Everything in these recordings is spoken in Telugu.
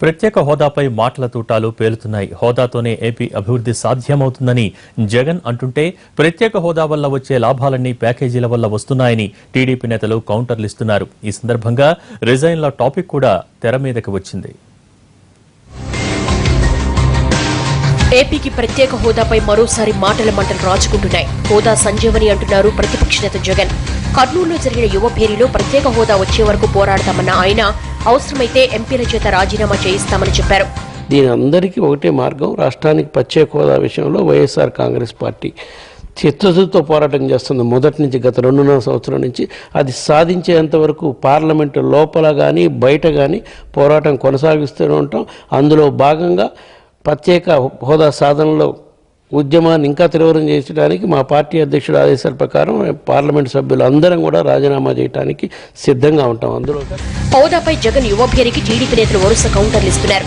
ప్రత్యేక హోదాపై మాటల తూటాలు పేలుతున్నాయి. హోదాతోనే ఏపీ అభివృద్ధి సాధ్యమవుతుందని జగన్ అంటుంటే ప్రత్యేక హోదా వల్ల వచ్చే లాభాలన్నీ ప్యాకేజీల వల్ల వస్తున్నాయని టీడీపీ నేతలు కౌంటర్లిస్తున్నారు. ఈ సందర్భంగా రిజైన్ల టాపిక్ కూడా తెర మీదకి వచ్చింది. ఏపీకి ప్రత్యేక హోదాపై మరోసారి మాటల మంటలు రాజుకుంటున్నాయి. హోదా సంజీవని అంటున్నారు ప్రతిపక్ష నేత జగన్. కర్నూలులో జరిగిన యువ భేరీలో ప్రత్యేక హోదా వచ్చే వరకు పోరాడతామన్న ఆయన అవసరమైతే ఎంపీల చేత రాజీనామా చేయిస్తామని చెప్పారు. దీని అందరికీ ఒకటే మార్గం. రాష్ట్రానికి ప్రత్యేక హోదా విషయంలో వైఎస్ఆర్ కాంగ్రెస్ పార్టీ చిత్తశుద్ధితో పోరాటం చేస్తుంది. మొదటి నుంచి గత 2.5 సంవత్సరాల నుంచి అది సాధించేంత వరకు పార్లమెంటు లోపల కానీ బయట కానీ పోరాటం కొనసాగిస్తూనే ఉంటాం. అందులో భాగంగా ప్రత్యేక హోదా సాధనలో ఉద్యమాన్ని ఇంకా తీవ్రం చేయడానికి మా పార్టీ అధ్యక్షుడు ఆదేశాల ప్రకారం పార్లమెంటు సభ్యులు అందరం కూడా రాజీనామా చేయడానికి సిద్ధంగా ఉంటాం. అందులో హోదాపై జగన్ యువ భేరీకి టీడీపీ నేతలు వరుస కౌంటర్లు ఇస్తున్నారు.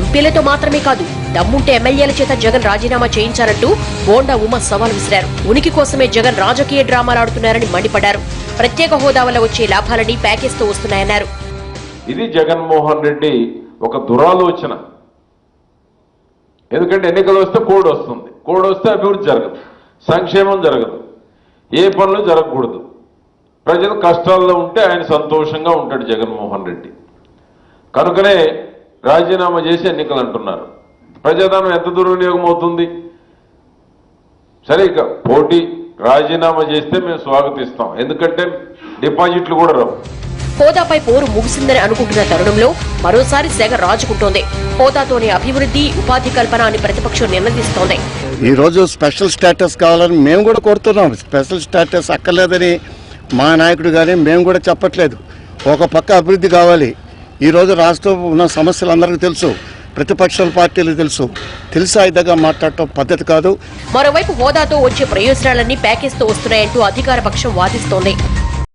ఎంపీలతో మాత్రమే కాదు, దమ్ముంటే ఎమ్మెల్యేల చేత జగన్ రాజీనామా చేయించారంటూ బోండా ఉమ సవాల్ విసిరారు. ఉనికి కోసమే జగన్ రాజకీయ డ్రామాలు ఆడుతున్నారని మండిపడ్డారు. ప్రత్యేక హోదా వల్ల వచ్చే లాభాలని ప్యాకేజ్తో వస్తున్నాయన్నారు. ఇది జగన్మోహన్ రెడ్డి ఒక దురాలోచన. ఎందుకంటే ఎన్నికలు వస్తే కోడ్ వస్తుంది, కోడ్ వస్తే అభివృద్ధి జరగదు, సంక్షేమం జరగదు, ఏ పనులు జరగకూడదు. ప్రజలు కష్టాల్లో ఉంటే ఆయన సంతోషంగా ఉంటాడు జగన్మోహన్ రెడ్డి. కనుకనే రాజీనామా చేసి ఎన్నికలు అంటున్నారు. ప్రజాధనం ఎంత దుర్వినియోగం అవుతుంది? సరే, ఇక పోటీ రాజీనామా చేస్తే మేము స్వాగతిస్తాం, ఎందుకంటే డిపాజిట్లు కూడా రావు. హోదాపై పోరు ముగిసిందని అనుకుంటున్న తరుణంలో మరోసారి సెగ రాజుకుంటోంది. హోదాతోనే అభివృద్ధి, ఉపాధి కల్పన అని ప్రతిపక్షం నిలదీస్తోంది. ఈ రోజు స్పెషల్ స్టేటస్ కావాలని మేము కూడా కోరుతున్నాం. స్పెషల్ స్టేటస్ అక్కర్లేదని మా నాయకుడు కానీ మేము కూడా చెప్పట్లేదు. ఒక పక్క అభివృద్ధి కావాలి. ఈరోజు రాష్ట్రంలో ఉన్న సమస్యలు అందరికీ తెలుసు, ప్రతిపక్షాల పార్టీలకు తెలుసు. తెలిసి ఐదగా మాట్లాడటం పద్ధతి కాదు. మరోవైపు హోదాతో వచ్చే ప్రయోజనాలన్నీ ప్యాకేజ్తో వస్తున్నాయంటూ అధికార పక్షం వాదిస్తోంది.